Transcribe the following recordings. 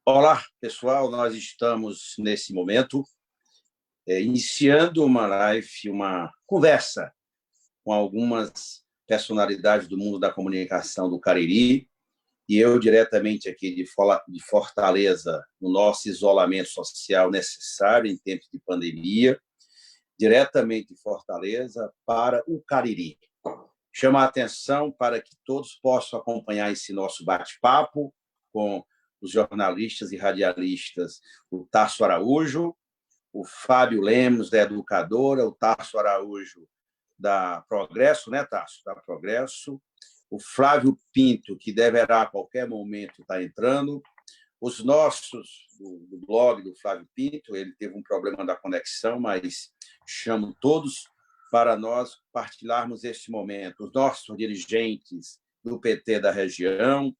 Olá, pessoal. Nós estamos, nesse momento, iniciando uma live, uma conversa com algumas personalidades do mundo da comunicação do Cariri, e eu, diretamente aqui de Fortaleza, no nosso isolamento social necessário em tempos de pandemia, diretamente de Fortaleza para o Cariri. Chama a atenção para que todos possam acompanhar esse nosso bate-papo com os jornalistas e radialistas, o Tasso Araújo, o Fábio Lemos, da Educadora, o Tasso Araújo, da Progresso, né, Tasso? Da Progresso, o Flávio Pinto, que deverá a qualquer momento estar entrando, os nossos, do blog do Flávio Pinto, ele teve um problema da conexão, mas chamo todos para nós partilharmos este momento. Os nossos dirigentes do PT da região,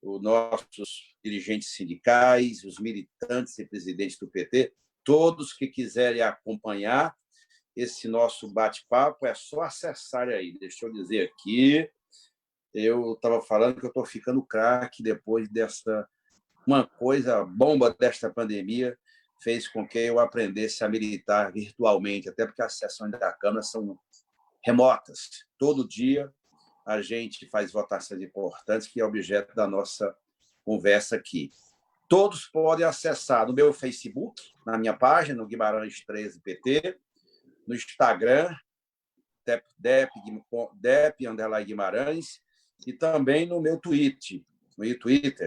os nossos dirigentes sindicais, os militantes e presidentes do PT, todos que quiserem acompanhar esse nosso bate-papo, é só acessar aí. Deixa eu dizer aqui, eu estava falando que eu estou ficando craque depois dessa... Uma coisa bomba desta pandemia fez com que eu aprendesse a militar virtualmente, até porque as sessões da Câmara são remotas. Todo dia a gente faz votações importantes, que é objeto da nossa conversa aqui. Todos podem acessar no meu Facebook, na minha página, no Guimarães 13 PT, no Instagram, Dep_Guimarães, e também no meu Twitter,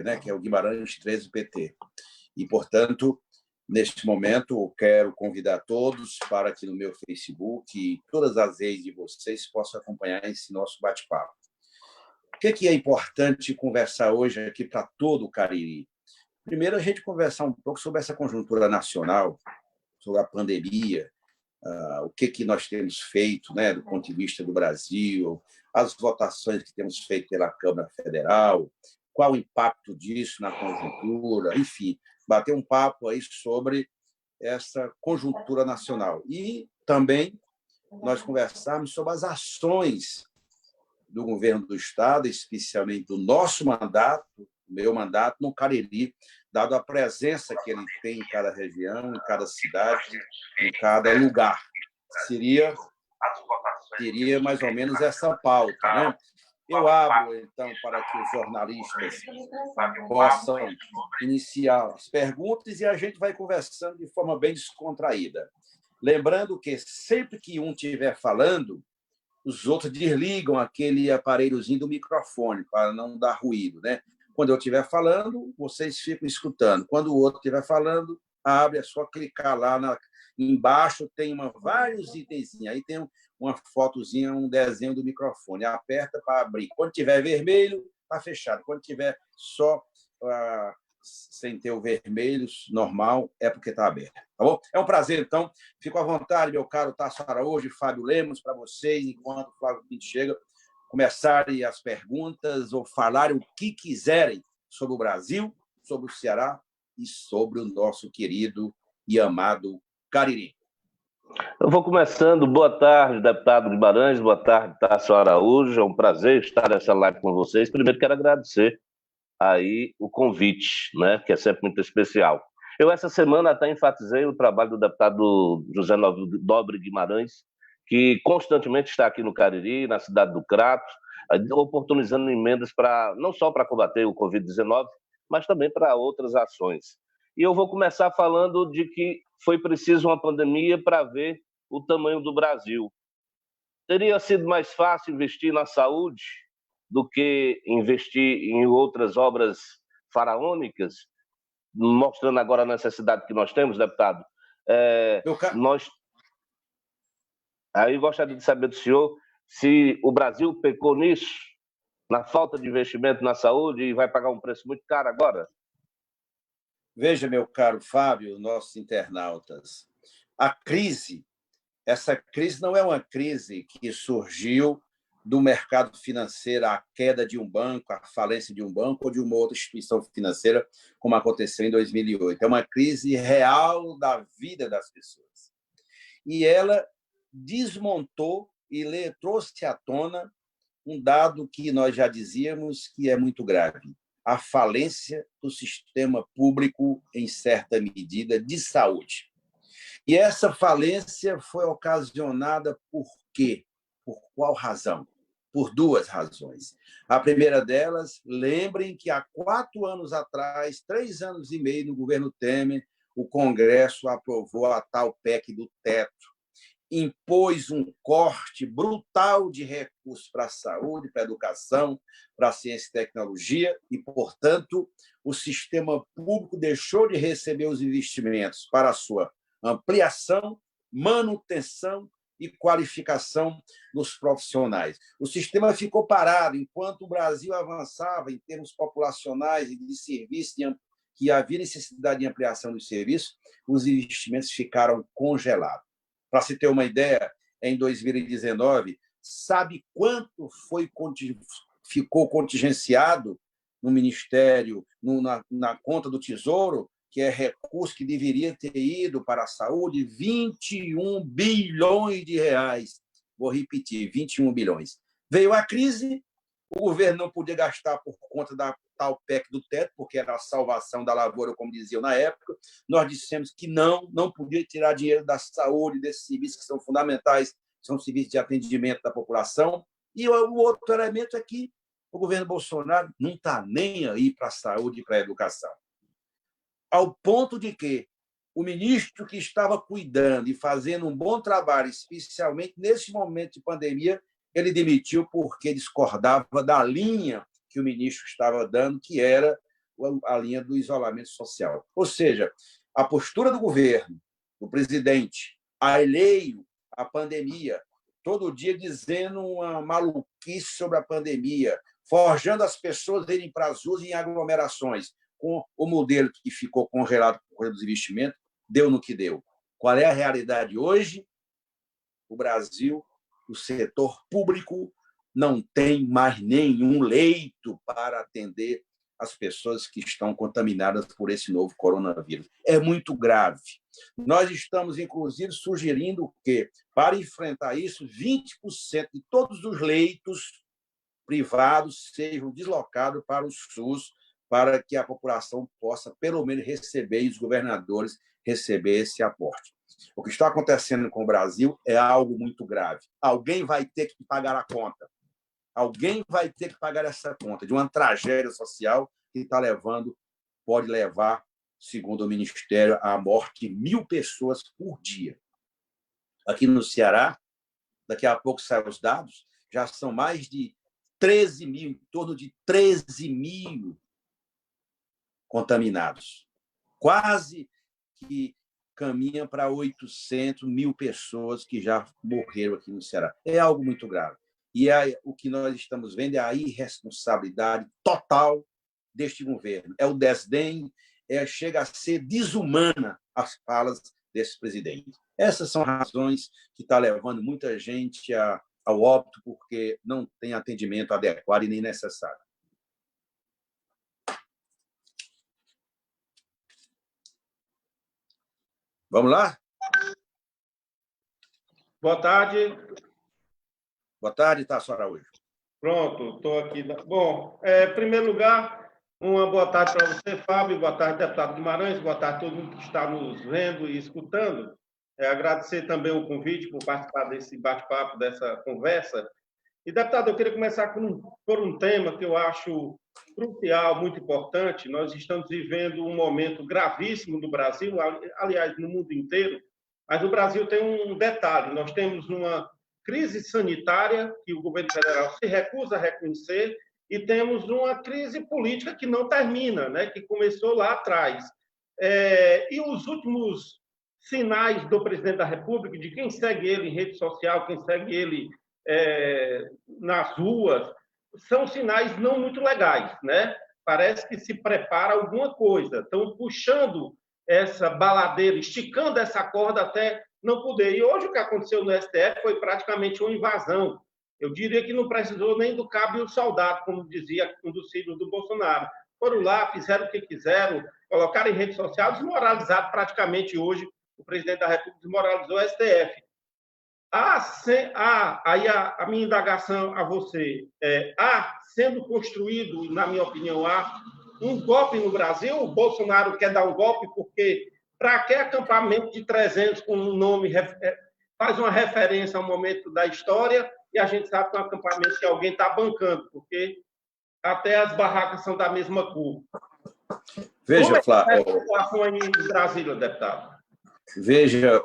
né, que é o Guimarães 13 PT. E, portanto, neste momento, eu quero convidar todos para que no meu Facebook e todas as redes de vocês possam acompanhar esse nosso bate-papo. O que é importante conversar hoje aqui para todo o Cariri? Primeiro, a gente conversar um pouco sobre essa conjuntura nacional, sobre a pandemia, o que nós temos feito, né, do ponto de vista do Brasil, as votações que temos feito pela Câmara Federal, qual o impacto disso na conjuntura, enfim, bater um papo aí sobre essa conjuntura nacional. E também nós conversarmos sobre as ações do governo do Estado, especialmente do nosso mandato, meu mandato, no Cariri, dado a presença que ele tem em cada região, em cada cidade, em cada lugar. Seria mais ou menos essa pauta, né? Eu abro, então, para que os jornalistas possam iniciar as perguntas e a gente vai conversando de forma bem descontraída. Lembrando que sempre que um estiver falando, os outros desligam aquele aparelhozinho do microfone para não dar ruído, né? Quando eu estiver falando, vocês ficam escutando. Quando o outro estiver falando, abre, é só clicar lá embaixo, tem vários itens, aí tem uma fotozinha, um desenho do microfone. Aperta para abrir. Quando tiver vermelho, está fechado. Quando tiver só sem ter o vermelho normal, é porque está aberto. Tá bom? É um prazer, então. Fico à vontade, meu caro Tasso Araújo e Fábio Lemos, para vocês, enquanto o Flávio Pinto chega, começarem as perguntas ou falarem o que quiserem sobre o Brasil, sobre o Ceará e sobre o nosso querido e amado Cariri. Eu vou começando. Boa tarde, deputado Guimarães. Boa tarde, Tasso Araújo. É um prazer estar nessa live com vocês. Primeiro, quero agradecer aí o convite, né, que é sempre muito especial. Eu, essa semana, até enfatizei o trabalho do deputado José Nobre Guimarães, que constantemente está aqui no Cariri, na cidade do Crato, oportunizando emendas não só para combater o Covid-19, mas também para outras ações. E eu vou começar falando de que foi preciso uma pandemia para ver o tamanho do Brasil. Teria sido mais fácil investir na saúde do que investir em outras obras faraônicas, mostrando agora a necessidade que nós temos, deputado. Aí gostaria de saber do senhor se o Brasil pecou nisso, na falta de investimento na saúde, e vai pagar um preço muito caro agora. Veja, meu caro Fábio, nossos internautas, essa crise não é uma crise que surgiu do mercado financeiro, a queda de um banco, a falência de um banco ou de uma outra instituição financeira, como aconteceu em 2008. É uma crise real da vida das pessoas. E ela desmontou e trouxe à tona um dado que nós já dizíamos que é muito grave. a falência do sistema público, em certa medida, de saúde. E essa falência foi ocasionada por quê? Por qual razão? Por duas razões. A primeira delas, lembrem que há 4 anos atrás, 3 anos e meio, no governo Temer, o Congresso aprovou a tal PEC do teto, impôs um corte brutal de recursos para a saúde, para a educação, para a ciência e tecnologia, e, portanto, o sistema público deixou de receber os investimentos para a sua ampliação, manutenção e qualificação dos profissionais. O sistema ficou parado enquanto o Brasil avançava em termos populacionais e de serviços, que havia necessidade de ampliação dos serviços, os investimentos ficaram congelados. Para se ter uma ideia, em 2019, sabe quanto ficou contingenciado no Ministério, na conta do Tesouro, que é recurso que deveria ter ido para a saúde? 21 bilhões de reais. Vou repetir, 21 bilhões. Veio a crise, o governo não podia gastar por conta da tal PEC do teto, porque era a salvação da lavoura, como diziam na época. Nós dissemos que não podia tirar dinheiro da saúde, desses serviços que são fundamentais, são serviços de atendimento da população. E o outro elemento é que o governo Bolsonaro não está nem aí para a saúde e para a educação. Ao ponto de que o ministro que estava cuidando e fazendo um bom trabalho, especialmente nesse momento de pandemia, ele demitiu porque discordava da linha que o ministro estava dando, que era a linha do isolamento social. Ou seja, a postura do governo, do presidente, alheio à pandemia, todo dia dizendo uma maluquice sobre a pandemia, forjando as pessoas a irem para as ruas em aglomerações, com o modelo que ficou congelado por causa dos investimentos, deu no que deu. Qual é a realidade hoje? O Brasil, o setor público, não tem mais nenhum leito para atender as pessoas que estão contaminadas por esse novo coronavírus. É muito grave. Nós estamos, inclusive, sugerindo que, para enfrentar isso, 20% de todos os leitos privados sejam deslocados para o SUS, para que a população possa, pelo menos, receber, e os governadores receber esse aporte. O que está acontecendo com o Brasil é algo muito grave. Alguém vai ter que pagar a conta. Alguém vai ter que pagar essa conta de uma tragédia social que pode levar, segundo o Ministério, à morte de 1.000 pessoas por dia. Aqui no Ceará, daqui a pouco saem os dados, já são mais de 13 mil, em torno de 13 mil contaminados. Quase que caminha para 800 mil pessoas que já morreram aqui no Ceará. É algo muito grave. E o que nós estamos vendo é a irresponsabilidade total deste governo. É o desdém, chega a ser desumana as falas desse presidente. Essas são razões que estão levando muita gente ao óbito, porque não tem atendimento adequado e nem necessário. Vamos lá? Boa tarde. Boa tarde, Tasso Araújo. Pronto, estou aqui. Bom, em primeiro lugar, uma boa tarde para você, Fábio. Boa tarde, deputado Guimarães. Boa tarde a todo mundo que está nos vendo e escutando. Agradecer também o convite por participar desse bate-papo, dessa conversa. E, deputado, eu queria começar por um tema que eu acho crucial, muito importante. Nós estamos vivendo um momento gravíssimo no Brasil, aliás, no mundo inteiro, mas o Brasil tem um detalhe: nós temos uma crise sanitária que o governo federal se recusa a reconhecer e temos uma crise política que não termina, né, que começou lá atrás. E os últimos sinais do presidente da República, de quem segue ele em rede social, quem segue ele nas ruas, são sinais não muito legais, né? Parece que se prepara alguma coisa. Estão puxando essa baladeira, esticando essa corda até não poder. E hoje o que aconteceu no STF foi praticamente uma invasão. Eu diria que não precisou nem do cabo e o soldado, como dizia um dos filhos do Bolsonaro. Foram lá, fizeram o que quiseram, colocaram em rede social, desmoralizaram praticamente hoje. O presidente da República desmoralizou o STF. Aí a minha indagação a você há sendo construído, na minha opinião, há um golpe no Brasil? O Bolsonaro quer dar um golpe porque, para que acampamento de 300 com um nome faz uma referência a um momento da história e a gente sabe que é um acampamento que alguém está bancando, porque até as barracas são da mesma cor. Veja, Flávio, a situação aí em Brasília, deputado? Veja,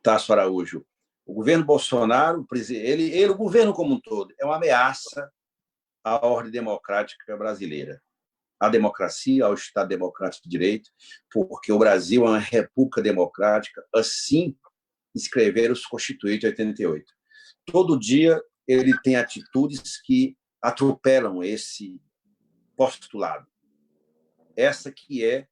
Tasso Araújo, o governo Bolsonaro, o governo como um todo, é uma ameaça à ordem democrática brasileira, à democracia, ao Estado Democrático de Direito, porque o Brasil é uma república democrática, assim escreveram os Constituintes de 88. Todo dia ele tem atitudes que atropelam esse postulado. Essa que é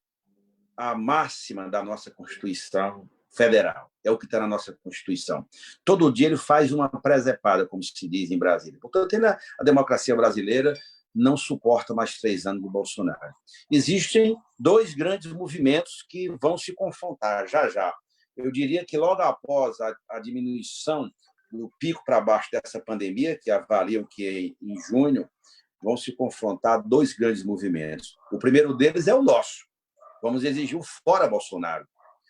a máxima da nossa Constituição Federal, é o que está na nossa Constituição. Todo dia ele faz uma presepada, como se diz em Brasília. Portanto, a democracia brasileira não suporta mais 3 anos de Bolsonaro. Existem 2 grandes movimentos que vão se confrontar já já. Eu diria que logo após a diminuição do pico para baixo dessa pandemia, que avaliam que em junho, vão se confrontar 2 grandes movimentos. O primeiro deles é o nosso. Vamos exigir o fora Bolsonaro.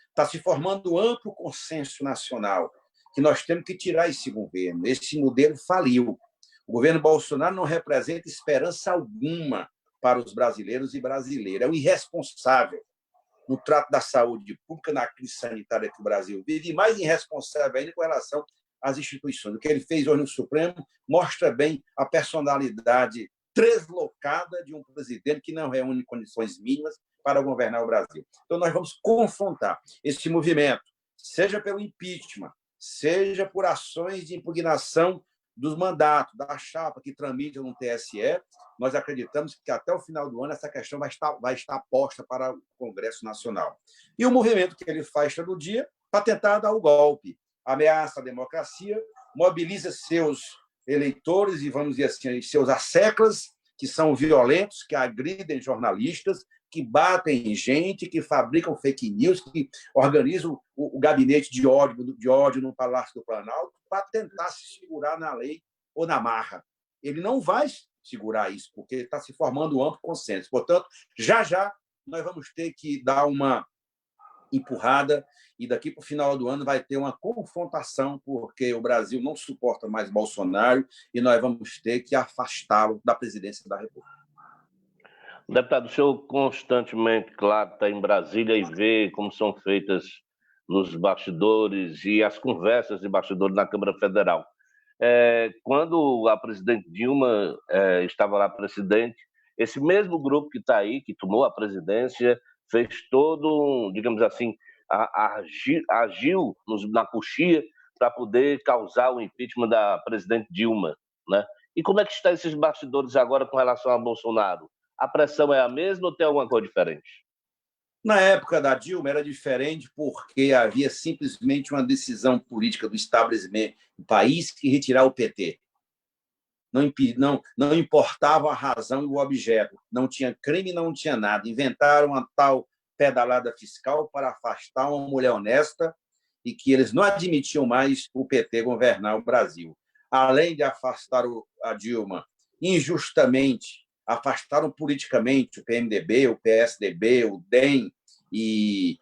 Está se formando um amplo consenso nacional que nós temos que tirar esse governo. Esse modelo faliu. O governo Bolsonaro não representa esperança alguma para os brasileiros e brasileiras. É um irresponsável no trato da saúde pública, na crise sanitária que o Brasil vive, e mais irresponsável ainda com relação às instituições. O que ele fez hoje no Supremo mostra bem a personalidade deslocada de um presidente que não reúne condições mínimas para governar o Brasil. Então, nós vamos confrontar esse movimento, seja pelo impeachment, seja por ações de impugnação dos mandatos, da chapa que tramita no TSE. Nós acreditamos que até o final do ano essa questão vai estar posta para o Congresso Nacional. E o movimento que ele faz todo dia para tentar dar o golpe, ameaça a democracia, mobiliza seus eleitores e, vamos dizer assim, seus asseclas, que são violentos, que agridem jornalistas, que batem em gente, que fabricam fake news, que organizam o gabinete de ódio no Palácio do Planalto para tentar se segurar na lei ou na marra. Ele não vai segurar isso, porque está se formando um amplo consenso. Portanto, já já nós vamos ter que dar uma empurrada e daqui para o final do ano vai ter uma confrontação, porque o Brasil não suporta mais Bolsonaro e nós vamos ter que afastá-lo da presidência da República. Deputado, o senhor constantemente, claro, está em Brasília e vê como são feitas nos bastidores e as conversas de bastidores na Câmara Federal. Quando a presidente Dilma estava lá presidente, esse mesmo grupo que está aí, que tomou a presidência, fez todo, digamos assim, agiu na coxia para poder causar o impeachment da presidente Dilma, né? E como é que estão esses bastidores agora com relação a Bolsonaro? A pressão é a mesma ou tem alguma coisa diferente? Na época da Dilma era diferente porque havia simplesmente uma decisão política do estabelecimento do país que retirar o PT. Não importava a razão e o objeto. Não tinha crime, não tinha nada. Inventaram uma tal pedalada fiscal para afastar uma mulher honesta e que eles não admitiam mais o PT governar o Brasil. Além de afastar a Dilma injustamente, afastaram politicamente o PMDB, o PSDB, o DEM e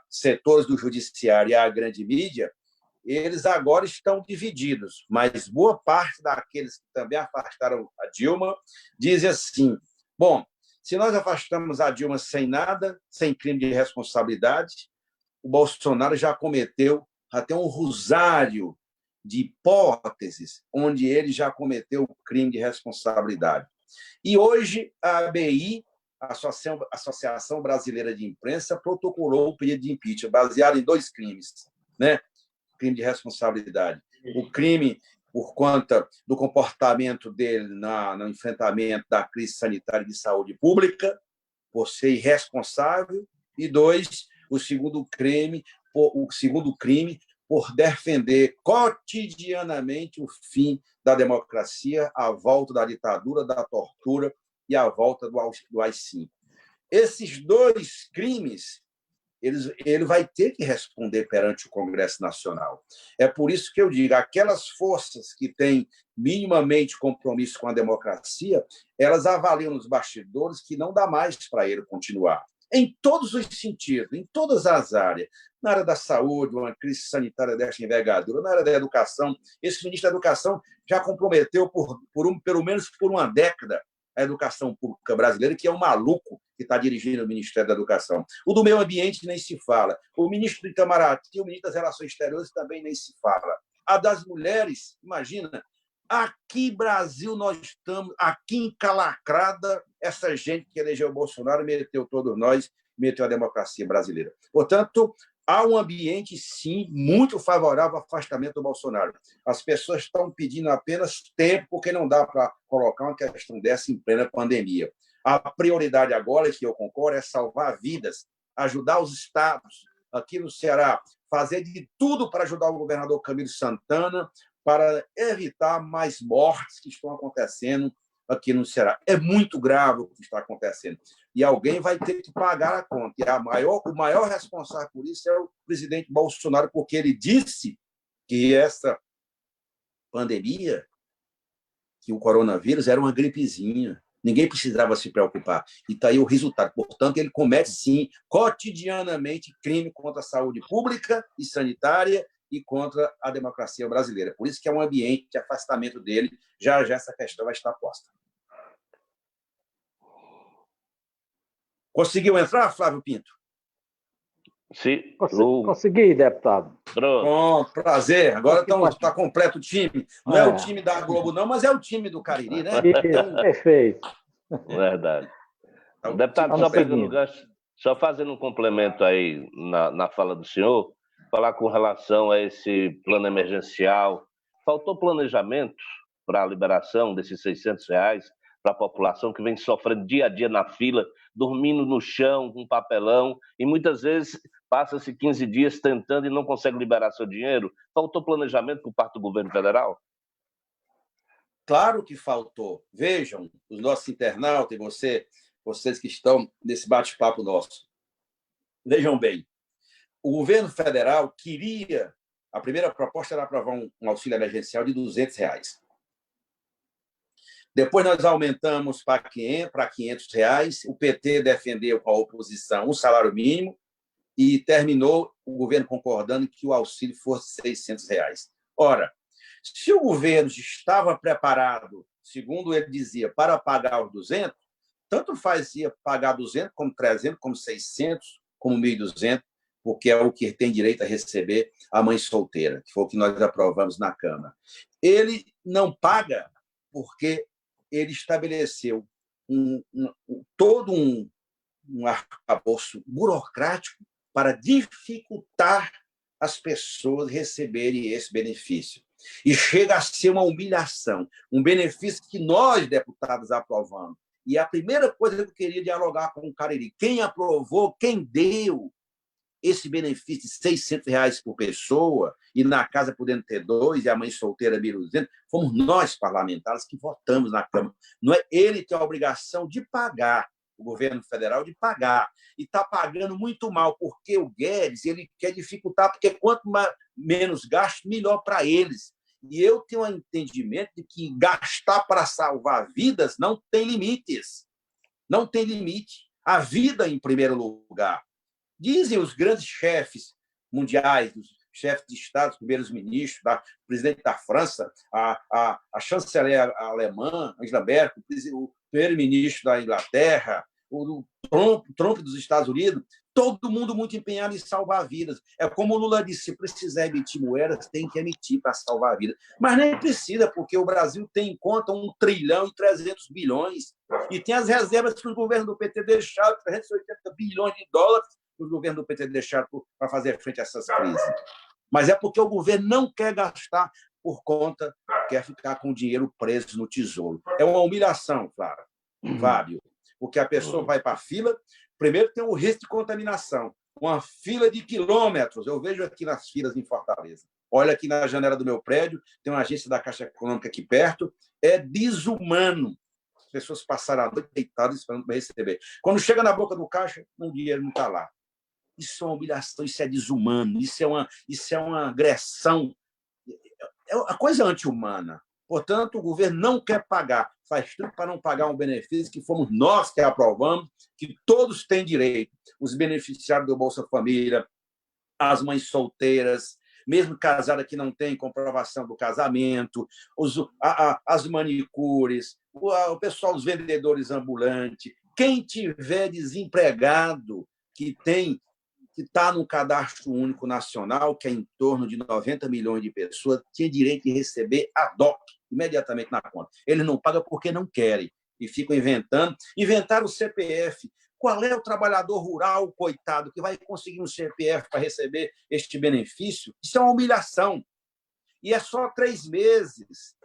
setores do judiciário e a grande mídia, eles agora estão divididos, mas boa parte daqueles que também afastaram a Dilma dizem assim, bom, se nós afastamos a Dilma sem nada, sem crime de responsabilidade, o Bolsonaro já cometeu até um rosário de hipóteses onde ele já cometeu o crime de responsabilidade. E hoje a ABI, a Associação Brasileira de Imprensa, protocolou o pedido de impeachment baseado em 2 crimes, né? Crime de responsabilidade. O crime por conta do comportamento dele no enfrentamento da crise sanitária e de saúde pública, por ser irresponsável, e 2, o segundo crime por defender cotidianamente o fim da democracia, a volta da ditadura, da tortura e a volta do AI-5. Esses 2 crimes ele vai ter que responder perante o Congresso Nacional. É por isso que eu digo, aquelas forças que têm minimamente compromisso com a democracia, elas avaliam nos bastidores que não dá mais para ele continuar. Em todos os sentidos, em todas as áreas. Na área da saúde, uma crise sanitária desta envergadura, na área da educação. Esse ministro da Educação já comprometeu, pelo menos por uma década, a educação pública brasileira, que é um maluco que está dirigindo o Ministério da Educação. O do Meio Ambiente nem se fala. O ministro do Itamaraty, o ministro das Relações Exteriores também nem se fala. A das mulheres, imagina, aqui Brasil nós estamos, aqui encalacrada, essa gente que elegeu o Bolsonaro meteu todos nós, meteu a democracia brasileira. Portanto, há um ambiente, sim, muito favorável ao afastamento do Bolsonaro. As pessoas estão pedindo apenas tempo, porque não dá para colocar uma questão dessa em plena pandemia. A prioridade agora, que eu concordo, é salvar vidas, ajudar os estados, aqui no Ceará, fazer de tudo para ajudar o governador Camilo Santana, para evitar mais mortes que estão acontecendo aqui no Ceará. É muito grave o que está acontecendo. E alguém vai ter que pagar a conta. E o maior responsável por isso é o presidente Bolsonaro, porque ele disse que essa pandemia, que o coronavírus era uma gripezinha. Ninguém precisava se preocupar. E está aí o resultado. Portanto, ele comete, sim, cotidianamente, crime contra a saúde pública e sanitária e contra a democracia brasileira. Por isso que é um ambiente de afastamento dele. Já essa questão vai estar posta. Conseguiu entrar, Flávio Pinto? Sim. Consegui, deputado. Bom, prazer. Agora está completo o time. Não é o time da Globo, não, mas é o time do Cariri, né? Perfeito. Verdade. Então, Deputado, só pegando o gancho, só fazendo um complemento aí na fala do senhor, falar com relação a esse plano emergencial. Faltou planejamento para a liberação desses R$600 para a população que vem sofrendo dia a dia na fila, dormindo no chão, com papelão, e muitas vezes passa-se 15 dias tentando e não consegue liberar seu dinheiro. Faltou planejamento por parte do governo federal? Claro que faltou. Vejam, os nossos internautas e vocês que estão nesse bate-papo nosso. Vejam bem, o governo federal queria, a primeira proposta era aprovar um auxílio emergencial de R$200. Depois nós aumentamos para R$500, o PT defendeu com a oposição o salário mínimo e terminou o governo concordando que o auxílio fosse R$600. Ora, se o governo estava preparado, segundo ele dizia, para pagar os 200, tanto fazia pagar 200, como 300, como 600, como 1.200, porque é o que tem direito a receber a mãe solteira, que foi o que nós aprovamos na Câmara. Ele não paga porque ele estabeleceu todo um arcabouço burocrático para dificultar as pessoas receberem esse benefício. E chega a ser uma humilhação, um benefício que nós, deputados, aprovamos. E a primeira coisa que eu queria dialogar com o Cariri, quem aprovou, quem deu esse benefício de R$600 por pessoa, e na casa podendo ter 2, e a mãe solteira 1.200, fomos nós, parlamentares, que votamos na Câmara. Não é ele que tem a obrigação de pagar, o governo federal de pagar, e está pagando muito mal, porque o Guedes ele quer dificultar, porque quanto menos gasto, melhor para eles. E eu tenho um entendimento de que gastar para salvar vidas não tem limites. Não tem limite. A vida em primeiro lugar. Dizem os grandes chefes mundiais, os chefes de Estado, os primeiros ministros, o presidente da França, a chanceler alemã, Angela Merkel, o primeiro-ministro da Inglaterra, o Trump dos Estados Unidos, todo mundo muito empenhado em salvar vidas. É como o Lula disse, se precisar emitir moedas, tem que emitir para salvar vidas. Mas nem precisa, porque o Brasil tem em conta R$1,3 trilhão e tem as reservas que o governo do PT deixaram, $380 bilhões, que o governo do PT deixaram para fazer frente a essas crises. Mas é porque o governo não quer gastar por conta, quer ficar com o dinheiro preso no tesouro. É uma humilhação, Fábio, porque a pessoa vai para a fila, primeiro tem o risco de contaminação, uma fila de quilômetros. Eu vejo aqui nas filas em Fortaleza. Olha aqui na janela do meu prédio, tem uma agência da Caixa Econômica aqui perto, é desumano. As pessoas passaram a noite deitadas esperando para receber. Quando chega na boca do caixa, o dinheiro não está lá. Isso é uma humilhação, isso é desumano, isso é uma agressão, é uma coisa anti-humana. Portanto, o governo não quer pagar, faz tudo para não pagar um benefício que fomos nós que aprovamos, que todos têm direito. Os beneficiários do Bolsa Família, as mães solteiras, mesmo casada que não tem comprovação do casamento, as manicures, o pessoal dos vendedores ambulantes, quem tiver desempregado, que está no Cadastro Único Nacional, que é em torno de 90 milhões de pessoas, tinha direito de receber a DOC imediatamente na conta. Eles não pagam porque não querem e ficam inventaram o CPF. Qual é o trabalhador rural, coitado, que vai conseguir um CPF para receber este benefício? Isso é uma humilhação. E é só 3 meses.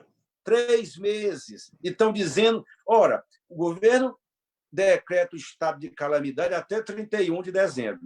3 meses. E estão dizendo, ora, o governo decreta o estado de calamidade até 31 de dezembro.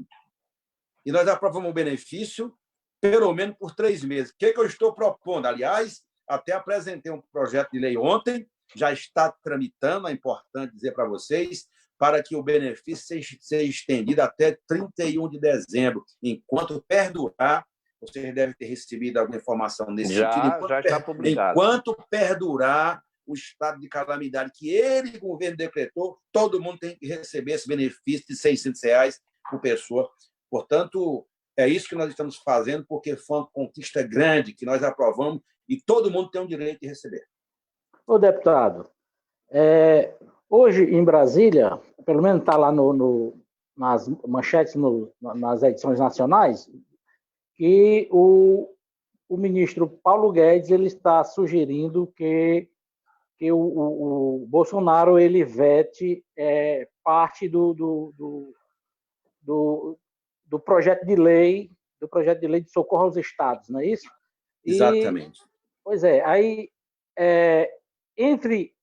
E nós aprovamos o benefício pelo menos por 3 meses. O que eu estou propondo? Aliás, até apresentei um projeto de lei ontem, já está tramitando, é importante dizer para vocês, para que o benefício seja estendido até 31 de dezembro. Enquanto perdurar, vocês devem ter recebido alguma informação nesse sentido. Já está publicado. Enquanto perdurar o estado de calamidade que o governo decretou, todo mundo tem que receber esse benefício de R$600 por pessoa. Portanto, é isso que nós estamos fazendo, porque foi uma conquista grande que nós aprovamos e todo mundo tem o direito de receber. Ô, deputado, hoje em Brasília, pelo menos está lá nas manchetes, nas edições nacionais, que o ministro Paulo Guedes ele está sugerindo que o Bolsonaro ele vete parte do projeto de lei de socorro aos estados, não é isso? Exatamente. Pois é, aí entre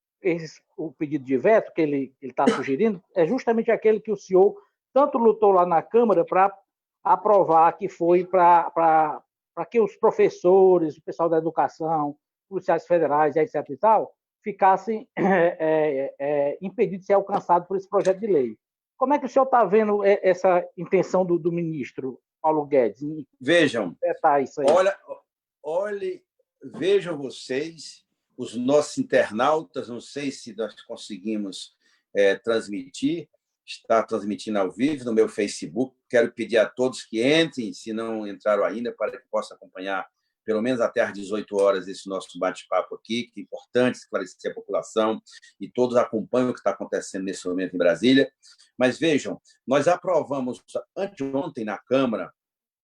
o pedido de veto que ele está sugerindo é justamente aquele que o senhor tanto lutou lá na Câmara para aprovar, que foi para que os professores, o pessoal da educação, policiais federais, etc. e tal, ficassem impedidos de ser alcançados por esse projeto de lei. Como é que o senhor está vendo essa intenção do ministro Paulo Guedes? Vejam, Isso aí? Vejam vocês, os nossos internautas, não sei se nós conseguimos transmitir, está transmitindo ao vivo no meu Facebook. Quero pedir a todos que entrem, se não entraram ainda, para que possam acompanhar pelo menos até às 18 horas esse nosso bate-papo aqui, que é importante esclarecer a população e todos acompanham o que está acontecendo nesse momento em Brasília. Mas vejam, nós aprovamos anteontem na Câmara,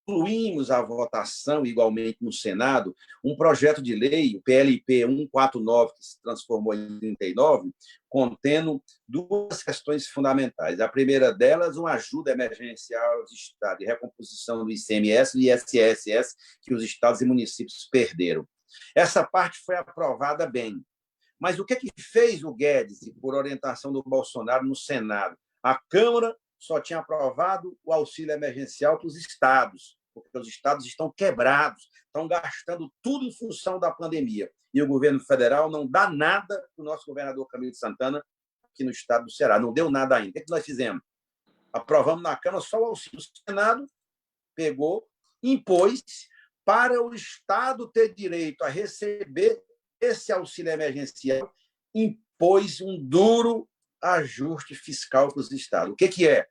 incluímos a votação igualmente no Senado, um projeto de lei, o PLP 149, que se transformou em 39, contendo 2 questões fundamentais. A primeira delas, uma ajuda emergencial aos estados, de recomposição do ICMS e ISSS, que os estados e municípios perderam. Essa parte foi aprovada bem. Mas o que fez o Guedes, por orientação do Bolsonaro, no Senado? A Câmara só tinha aprovado o auxílio emergencial para os estados, porque os estados estão quebrados, estão gastando tudo em função da pandemia. E o governo federal não dá nada para o nosso governador Camilo Santana aqui no estado do Ceará. Não deu nada ainda. O que nós fizemos? Aprovamos na Câmara só o auxílio. O Senado pegou, impôs para o estado ter direito a receber esse auxílio emergencial, impôs um duro ajuste fiscal para os estados. O que é?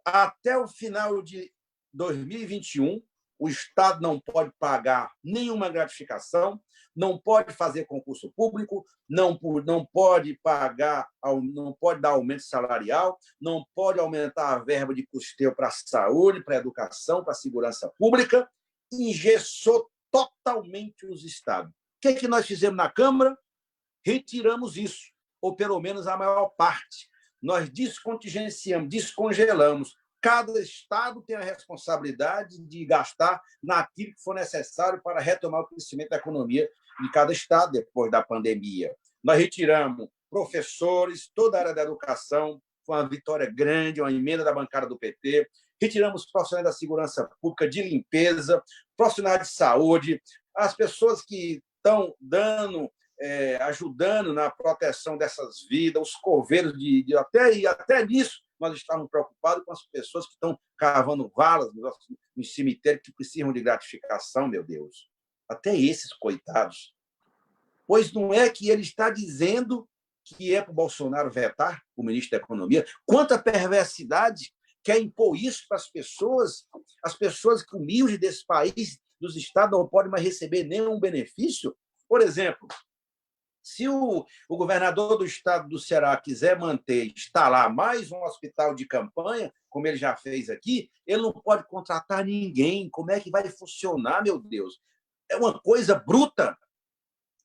Até o final de 2021, o Estado não pode pagar nenhuma gratificação, não pode fazer concurso público, não pode pagar, não pode dar aumento salarial, não pode aumentar a verba de custeio para a saúde, para a educação, para a segurança pública, engessou totalmente os estados. O que nós fizemos na Câmara? Retiramos isso, ou pelo menos a maior parte. Nós descontingenciamos, descongelamos. Cada estado tem a responsabilidade de gastar naquilo que for necessário para retomar o crescimento da economia de cada estado depois da pandemia. Nós retiramos professores, toda a área da educação, foi uma vitória grande, uma emenda da bancada do PT. Retiramos profissionais da segurança pública, de limpeza, profissionais de saúde, as pessoas que estão ajudando na proteção dessas vidas, os coveiros até nisso nós estávamos preocupados com as pessoas que estão cavando valas no cemitério que precisam de gratificação, meu Deus. Até esses coitados. Pois não é que ele está dizendo que é para o Bolsonaro vetar o ministro da Economia? Quanta perversidade quer impor isso para as pessoas humildes desse país, dos estados, não podem mais receber nenhum benefício? Por exemplo, se o governador do estado do Ceará quiser instalar mais um hospital de campanha, como ele já fez aqui, ele não pode contratar ninguém. Como é que vai funcionar, meu Deus? É uma coisa bruta,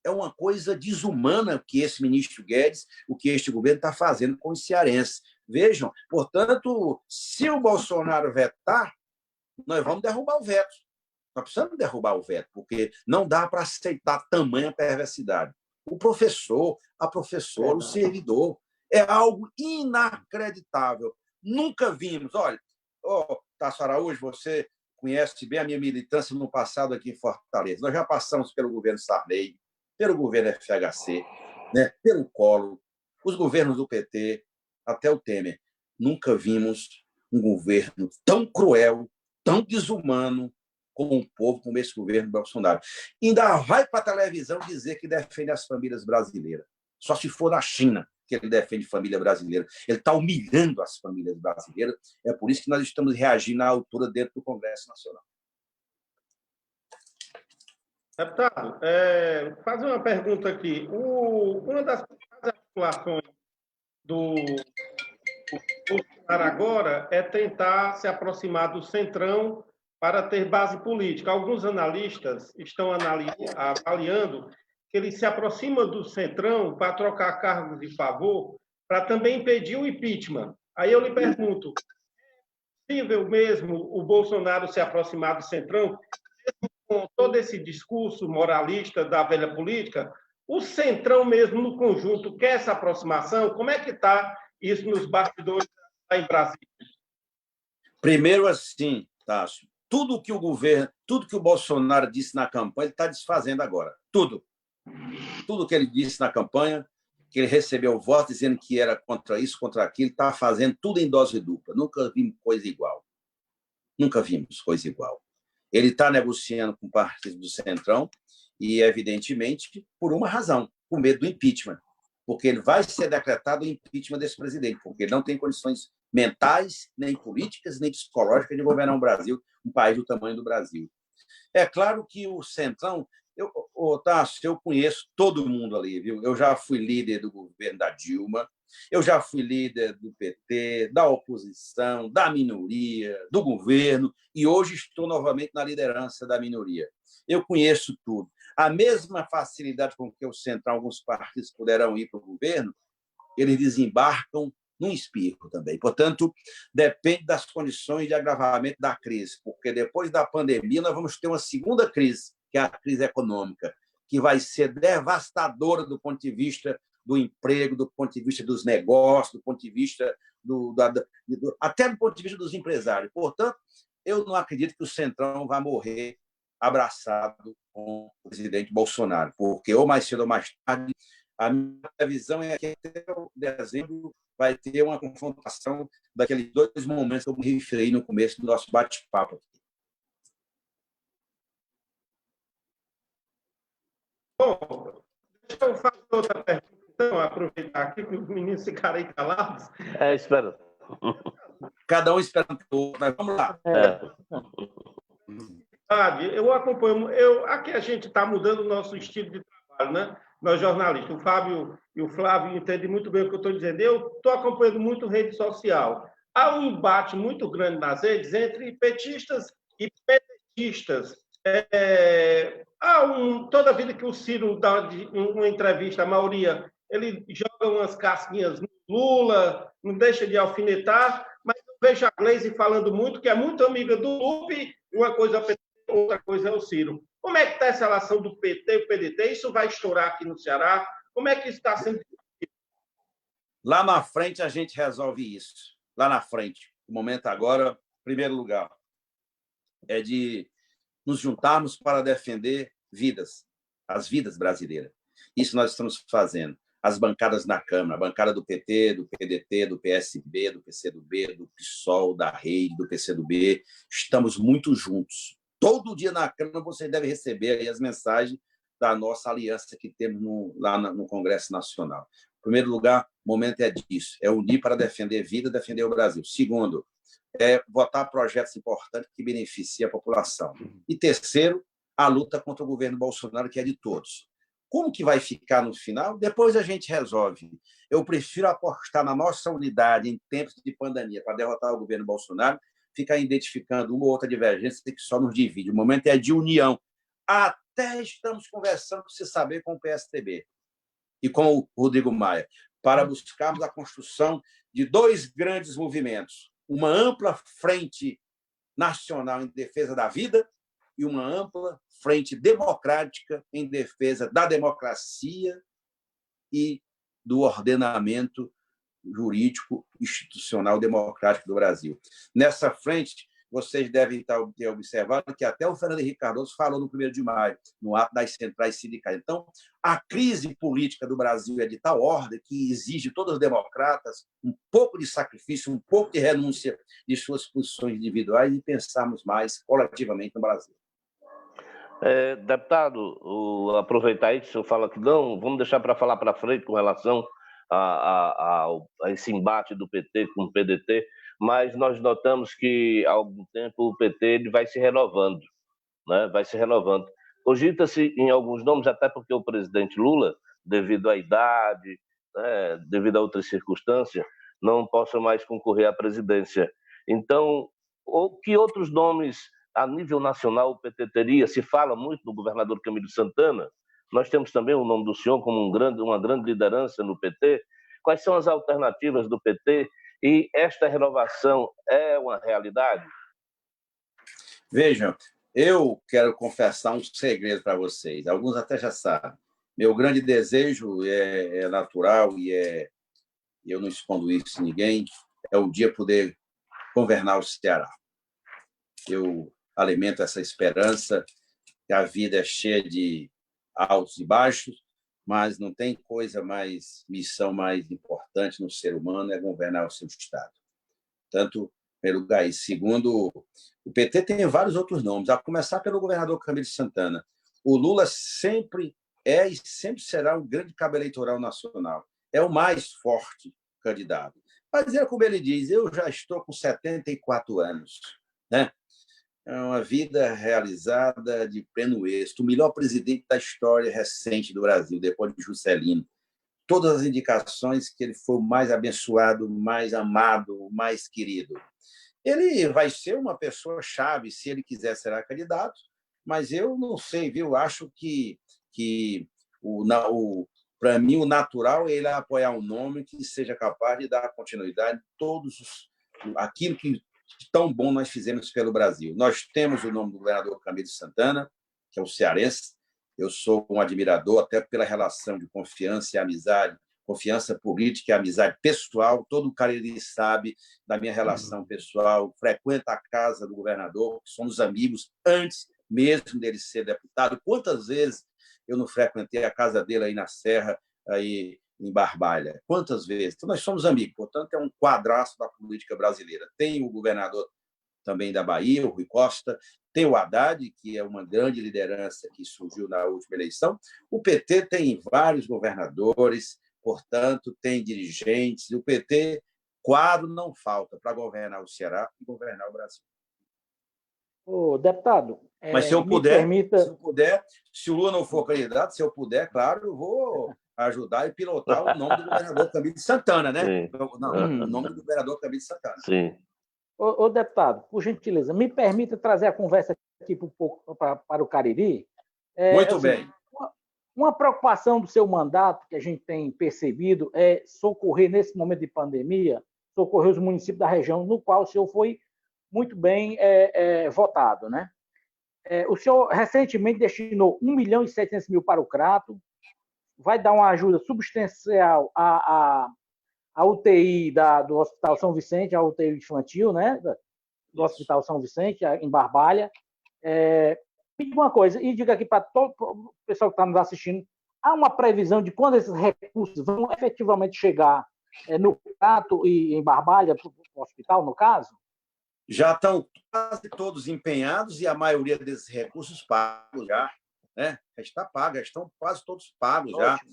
é uma coisa desumana que esse ministro Guedes, o que este governo está fazendo com os cearenses. Vejam, portanto, se o Bolsonaro vetar, nós vamos derrubar o veto. Nós precisamos derrubar o veto, porque não dá para aceitar tamanha perversidade. O professor, a professora, o servidor. É algo inacreditável. Nunca vimos. Olha, Tasso Araújo, você conhece bem a minha militância no passado aqui em Fortaleza. Nós já passamos pelo governo Sarney, pelo governo FHC, né, pelo Collor, os governos do PT, até o Temer. Nunca vimos um governo tão cruel, tão desumano com o povo, como esse governo Bolsonaro. Ainda vai para a televisão dizer que defende as famílias brasileiras. Só se for na China que ele defende família brasileira. Ele está humilhando as famílias brasileiras. É por isso que nós estamos reagindo à altura dentro do Congresso Nacional. Deputado, fazer uma pergunta aqui. Uma das articulações do Bolsonaro agora é tentar se aproximar do Centrão para ter base política. Alguns analistas estão avaliando que ele se aproxima do Centrão para trocar cargos de favor, para também impedir o impeachment. Aí eu lhe pergunto, é possível mesmo o Bolsonaro se aproximar do Centrão, com todo esse discurso moralista da velha política? O Centrão mesmo, no conjunto, quer essa aproximação? Como é que está isso nos bastidores lá em Brasília? Primeiro, assim, Tasso, tudo que o Bolsonaro disse na campanha, ele está desfazendo agora. Tudo. Tudo que ele disse na campanha, que ele recebeu votos dizendo que era contra isso, contra aquilo, está fazendo tudo em dose dupla. Nunca vimos coisa igual. Nunca vimos coisa igual. Ele está negociando com o partido do Centrão e, evidentemente, por uma razão, com medo do impeachment. Porque ele vai ser decretado o impeachment desse presidente, porque ele não tem condições mentais, nem políticas, nem psicológicas de governar um Brasil, um país do tamanho do Brasil. É claro que o Centrão, Tasso, eu conheço todo mundo ali, viu? Eu já fui líder do governo da Dilma, eu já fui líder do PT, da oposição, da minoria, do governo, e hoje estou novamente na liderança da minoria. Eu conheço tudo. A mesma facilidade com que o Centrão, alguns partidos poderão ir para o governo, eles desembarcam num espirro também. Portanto, depende das condições de agravamento da crise, porque depois da pandemia nós vamos ter uma segunda crise, que é a crise econômica, que vai ser devastadora do ponto de vista do emprego, do ponto de vista dos negócios, do ponto de vista até do ponto de vista dos empresários. Portanto, eu não acredito que o Centrão vai morrer abraçado com o presidente Bolsonaro, porque ou mais cedo ou mais tarde, a minha visão é que até dezembro vai ter uma confrontação daqueles dois momentos que eu me referi no começo do nosso bate-papo. Bom, deixa eu fazer outra pergunta, então, aproveitar aqui que os meninos ficaram aí calados. Espera. Cada um esperando o outro, mas vamos lá. Eu acompanho. Aqui a gente está mudando o nosso estilo de trabalho, né? Nós jornalistas, o Fábio e o Flávio entendem muito bem o que eu estou dizendo. Eu estou acompanhando muito rede social. Há um embate muito grande nas redes entre petistas e pedetistas. Toda vida que o Ciro dá uma entrevista, a maioria, ele joga umas casquinhas no Lula, não deixa de alfinetar, mas eu vejo a Gleisi falando muito, que é muito amiga do Lupe, uma coisa é o PT, outra coisa é o Ciro. Como é que está essa relação do PT e o PDT? Isso vai estourar aqui no Ceará? Como é que isso está sendo? Lá na frente a gente resolve isso. Lá na frente. O momento agora, em primeiro lugar, é de nos juntarmos para defender vidas, as vidas brasileiras. Isso nós estamos fazendo. as bancadas na Câmara, a bancada do PT, do PDT, do PSB, do PCdoB, do PSOL, da Rede, do PCdoB, estamos muito juntos. Todo dia na Câmara você deve receber aí as mensagens da nossa aliança que temos lá no Congresso Nacional. Em primeiro lugar, o momento é disso, é unir para defender vida, defender o Brasil. Segundo, é votar projetos importantes que beneficiem a população. E terceiro, a luta contra o governo Bolsonaro, que é de todos. Como que vai ficar no final? Depois a gente resolve. Eu prefiro apostar na nossa unidade em tempos de pandemia para derrotar o governo Bolsonaro, ficar identificando uma ou outra divergência que só nos divide. O momento é de união. Até estamos conversando, se saber, com o PSDB e com o Rodrigo Maia, para buscarmos a construção de dois grandes movimentos. Uma ampla frente nacional em defesa da vida e uma ampla frente democrática em defesa da democracia e do ordenamento jurídico institucional democrático do Brasil. Nessa frente, vocês devem ter observado que até o Fernando Henrique Cardoso falou no 1º de maio, no ato das centrais sindicais. Então, a crise política do Brasil é de tal ordem que exige todos os democratas um pouco de sacrifício, um pouco de renúncia de suas posições individuais e pensarmos mais coletivamente no Brasil. Deputado, aproveitar aí que o senhor fala que não, vamos deixar para falar para frente com relação a esse embate do PT com o PDT, mas nós notamos que há algum tempo o PT ele vai se renovando, né? Vai se renovando. Cogita-se em alguns nomes, até porque o presidente Lula, devido à idade, né, devido a outras circunstâncias, não possa mais concorrer à presidência. Então, que outros nomes a nível nacional o PT teria? Se fala muito do governador Camilo Santana, nós temos também o nome do senhor como uma grande liderança no PT. Quais são as alternativas do PT? E esta renovação é uma realidade? Vejam, eu quero confessar um segredo para vocês. Alguns até já sabem. Meu grande desejo é natural e eu não escondo isso em ninguém, é o dia poder governar o Ceará. Eu alimento essa esperança, que a vida é cheia de altos e baixos, mas não tem missão mais importante no ser humano é governar o seu Estado. Tanto, em primeiro lugar, e segundo, o PT tem vários outros nomes, a começar pelo governador Camilo Santana. O Lula sempre é e sempre será um grande cabo eleitoral nacional. É o mais forte candidato. Mas é como ele diz, eu já estou com 74 anos, né? É uma vida realizada de pleno êxito, o melhor presidente da história recente do Brasil, depois de Juscelino. Todas as indicações que ele foi o mais abençoado, mais amado, mais querido. Ele vai ser uma pessoa-chave, se ele quiser será candidato, mas eu não sei, viu? Acho que para mim, o natural é ele apoiar um nome que seja capaz de dar continuidade a aquilo que tão bom nós fizemos pelo Brasil. Nós temos o nome do governador Camilo Santana, que é o cearense. Eu sou um admirador, até pela relação de confiança e amizade, confiança política e amizade pessoal. Todo Cariri sabe da minha relação pessoal, frequenta a casa do governador, somos amigos antes mesmo dele ser deputado. Quantas vezes eu não frequentei a casa dele aí na Serra, aí em Barbalha? Quantas vezes? Então, nós somos amigos, portanto, é um quadraço da política brasileira. Tem o governador também da Bahia, o Rui Costa, tem o Haddad, que é uma grande liderança que surgiu na última eleição. O PT tem vários governadores, portanto, tem dirigentes. O PT, quadro não falta para governar o Ceará e governar o Brasil. Ô, deputado, mas se eu puder, se o Lula não for candidato, se eu puder, claro, eu vou ajudar e pilotar o nome do governador Camilo Santana, né? O nome do governador Camilo Santana. Sim. Ô, deputado, por gentileza, me permita trazer a conversa aqui um pouco para o Cariri. Muito bem. Uma preocupação do seu mandato, que a gente tem percebido, é socorrer, nesse momento de pandemia, socorrer os municípios da região no qual o senhor foi muito bem votado, né? O senhor recentemente destinou 1.700.000 para o Crato, vai dar uma ajuda substancial à UTI do Hospital São Vicente, a UTI infantil, né? Do Hospital São Vicente, em Barbalha. Me diga uma coisa, e diga aqui para todo o pessoal que está nos assistindo, há uma previsão de quando esses recursos vão efetivamente chegar no Crato e em Barbalha, para o hospital, no caso? Já estão quase todos empenhados e a maioria desses recursos pagos já, né? Já está pago, já estão quase todos pagos já. Ótimo.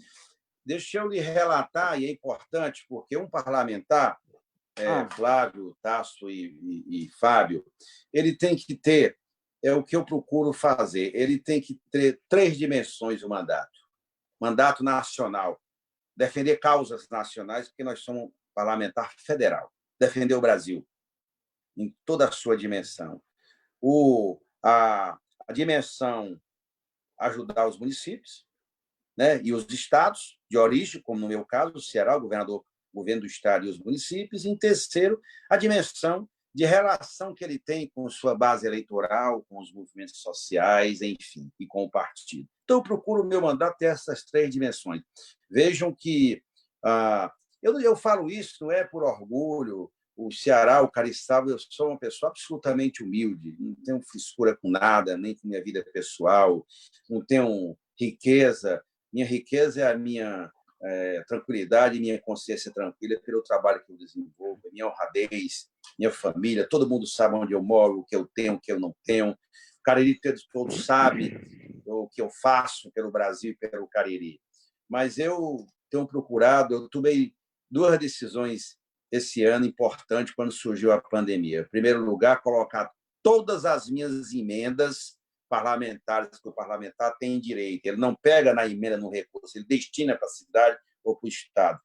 Deixa eu lhe relatar, e é importante, porque um parlamentar, Flávio, Tasso e Fábio, ele tem que ter, é o que eu procuro fazer, ele tem que ter 3 dimensões do mandato. Mandato nacional, defender causas nacionais, porque nós somos parlamentar federal, defender o Brasil em toda a sua dimensão. A dimensão ajudar os municípios, né, e os estados de origem, como no meu caso, o Ceará, o governo do estado e os municípios. E, em terceiro, a dimensão de relação que ele tem com sua base eleitoral, com os movimentos sociais, enfim, e com o partido. Então, eu procuro o meu mandato ter essas 3 dimensões. Vejam que eu falo isso não é por orgulho. O Ceará, o Cariçaba, eu sou uma pessoa absolutamente humilde, não tenho frescura com nada, nem com minha vida pessoal, não tenho riqueza. Minha riqueza é a minha tranquilidade, minha consciência tranquila pelo trabalho que eu desenvolvo, minha honradez, minha família, todo mundo sabe onde eu moro, o que eu tenho, o que eu não tenho. O Cariri todo sabe o que eu faço pelo Brasil e pelo Cariri. Mas eu tenho procurado, eu tomei 2 decisões esse ano importantes quando surgiu a pandemia. Em primeiro lugar, colocar todas as minhas emendas parlamentares que o parlamentar tem direito. Ele não pega na emenda no recurso, ele destina para a cidade ou para o estado.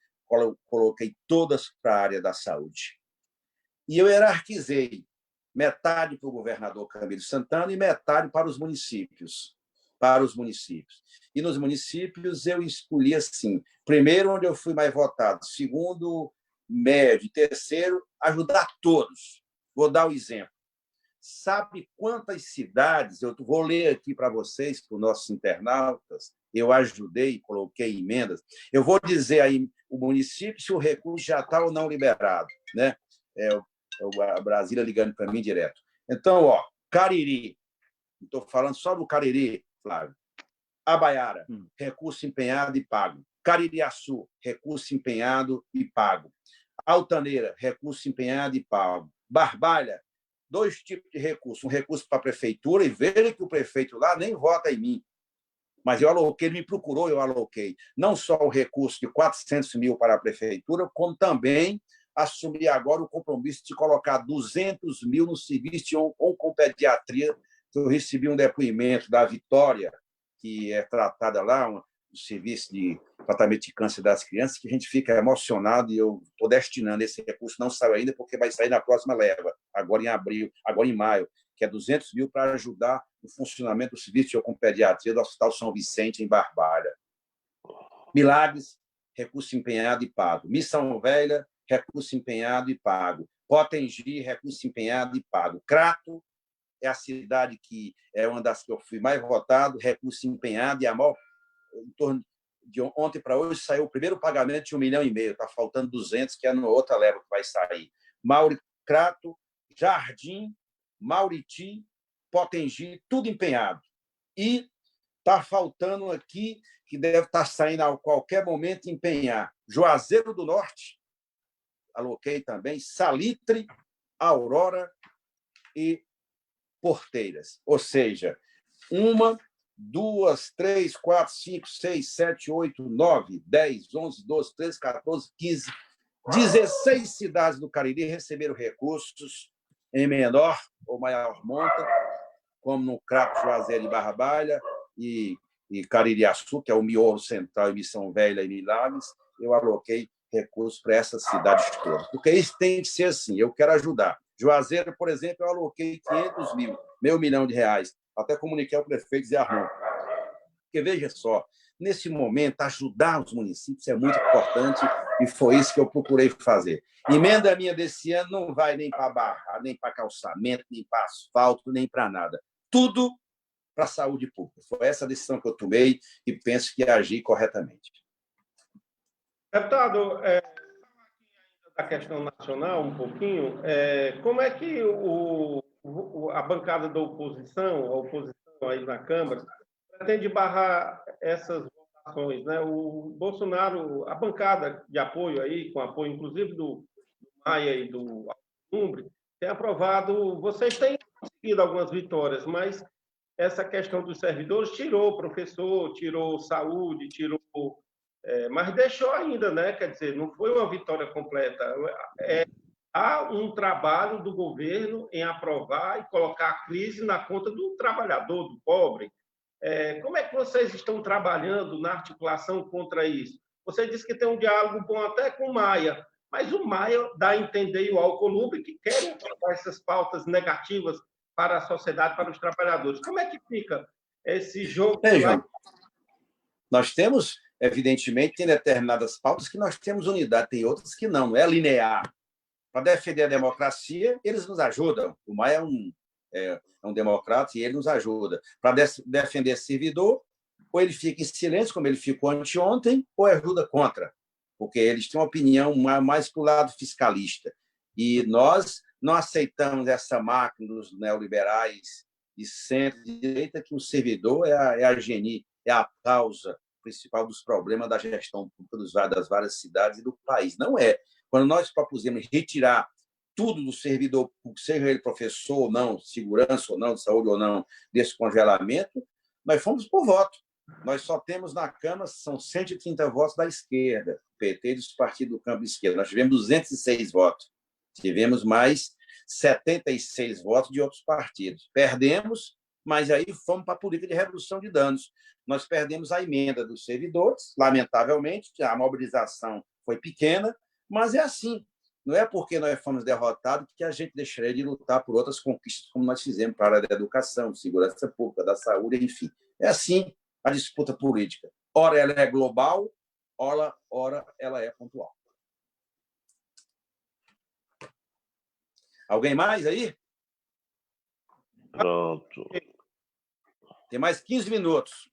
Coloquei todas para a área da saúde. E eu hierarquizei metade para o governador Camilo Santana e metade para os municípios. E nos municípios eu escolhi assim: primeiro, onde eu fui mais votado; segundo, médio; terceiro, ajudar todos. Vou dar o exemplo. Sabe quantas cidades, eu vou ler aqui para vocês, para os nossos internautas, eu ajudei, coloquei emendas. Eu vou dizer aí o município se o recurso já está ou não liberado, né? A Brasília ligando para mim direto. Então, Cariri, estou falando só do Cariri, Flávio. Abaiara, recurso empenhado e pago. Caririaçu, recurso empenhado e pago. Altaneira, recurso empenhado e pago. Barbalha, 2 tipos de recurso. Um recurso para a prefeitura, e veja que o prefeito lá nem vota em mim. Mas eu aloquei, ele me procurou, eu aloquei. Não só o recurso de 400 mil para a prefeitura, como também assumi agora o compromisso de colocar 200 mil no serviço de oncopediatria, que eu recebi um depoimento da Vitória, que é tratada lá, um serviço de tratamento de câncer das crianças, que a gente fica emocionado, e eu estou destinando esse recurso, não saiu ainda, porque vai sair na próxima leva, agora em abril, agora em maio, que é 200 mil para ajudar no funcionamento do serviço de oncopediatria do Hospital São Vicente, em Barbalha. Milagres, recurso empenhado e pago. Missão Velha, recurso empenhado e pago. Potengi, recurso empenhado e pago. Crato é a cidade que é uma das que eu fui mais votado, recurso empenhado, e a maior, em torno de ontem para hoje, saiu o primeiro pagamento de 1,5 milhão, está faltando 200, que é na outra leva que vai sair. Crato, Jardim, Mauriti, Potengi, tudo empenhado. E está faltando aqui, que deve estar saindo a qualquer momento, empenhar: Juazeiro do Norte, aloquei também, Salitre, Aurora e Porteiras. Ou seja, 1, 2, 3, 4, 5, 6, 7, 8, 9, 10, 11, 12, 13, 14, 15, 16 cidades do Cariri receberam recursos em menor ou maior monta, como no Crato, Juazeiro e Barbalha, e Caririaçu, que é o miolo central, e Missão Velha e Milagres. Eu aloquei recursos para essas cidades todas, porque isso tem que ser assim. Eu quero ajudar. Juazeiro, por exemplo, eu aloquei 500 mil, R$1 milhão. Até comuniquei ao prefeito Zé Armando. Porque, veja só, nesse momento, ajudar os municípios é muito importante, e foi isso que eu procurei fazer. Emenda minha desse ano não vai nem para barra, nem para calçamento, nem para asfalto, nem para nada. Tudo para a saúde pública. Foi essa a decisão que eu tomei, e penso que agi corretamente. Deputado, da questão nacional um pouquinho, como é que a bancada da oposição, a oposição aí na Câmara, pretende barrar essas ações, né? O Bolsonaro, a bancada de apoio aí, com apoio inclusive do Maia e do Alcolumbre, tem aprovado, vocês têm conseguido algumas vitórias, mas essa questão dos servidores tirou professor, tirou saúde, tirou, mas deixou ainda, né? Quer dizer, não foi uma vitória completa. Há um trabalho do governo em aprovar e colocar a crise na conta do trabalhador, do pobre. Como é que vocês estão trabalhando na articulação contra isso? Você disse que tem um diálogo bom até com o Maia, mas o Maia dá a entender, e o Alcolumbre, que querem colocar essas pautas negativas para a sociedade, para os trabalhadores. Como é que fica esse jogo? João, nós temos, evidentemente, tem determinadas pautas que nós temos unidade, tem outras que não é linear. Para defender a democracia, eles nos ajudam. O Maia é um democrata e ele nos ajuda. Para defender servidor, ou ele fica em silêncio, como ele ficou anteontem, ou ajuda contra, porque eles têm uma opinião mais para o lado fiscalista. E nós não aceitamos essa máquina dos neoliberais de centro-direita, que o servidor é a geni, é a causa principal dos problemas da gestão pública das várias cidades e do país. Não é. Quando nós propusemos retirar tudo do servidor, seja ele professor ou não, segurança ou não, de saúde ou não, desse congelamento, nós fomos por voto. Nós só temos na Câmara, são 130 votos da esquerda, PT e dos partidos do campo de esquerda. Nós tivemos 206 votos. Tivemos mais 76 votos de outros partidos. Perdemos, mas aí fomos para a política de redução de danos. Nós perdemos a emenda dos servidores, lamentavelmente, a mobilização foi pequena, mas é assim. Não é porque nós fomos derrotados que a gente deixaria de lutar por outras conquistas, como nós fizemos para a área da educação, segurança pública, da saúde, enfim. É assim a disputa política. Ora ela é global, ora ela é pontual. Alguém mais aí? Pronto. Tem mais 15 minutos.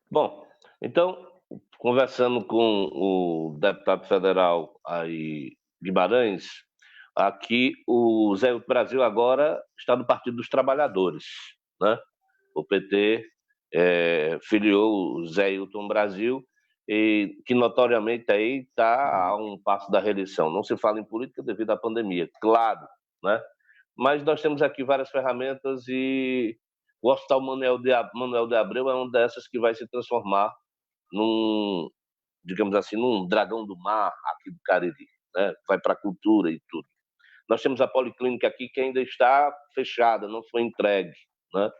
Bom, então, conversando com o deputado federal aí, Guimarães, aqui o Zé Brasil agora está no Partido dos Trabalhadores, né? O PT filiou o Zé Hilton Brasil, e que notoriamente aí está a um passo da reeleição. Não se fala em política devido à pandemia, claro, né? Mas nós temos aqui várias ferramentas e o Hospital Manuel de Abreu é uma dessas que vai se transformar num, digamos assim, num dragão do mar aqui do Cariri, né? Vai para a cultura e tudo. Nós temos a policlínica aqui que ainda está fechada, não foi entregue, né?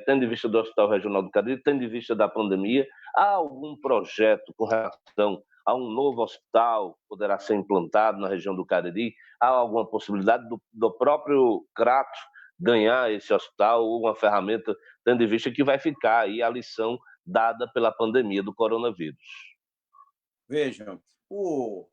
Tendo em vista do Hospital Regional do Cariri, tendo em vista da pandemia, há algum projeto com relação a um novo hospital que poderá ser implantado na região do Cariri? Há alguma possibilidade do próprio Crato ganhar esse hospital ou uma ferramenta, tendo em vista que vai ficar aí a lição dada pela pandemia do coronavírus? Vejam, o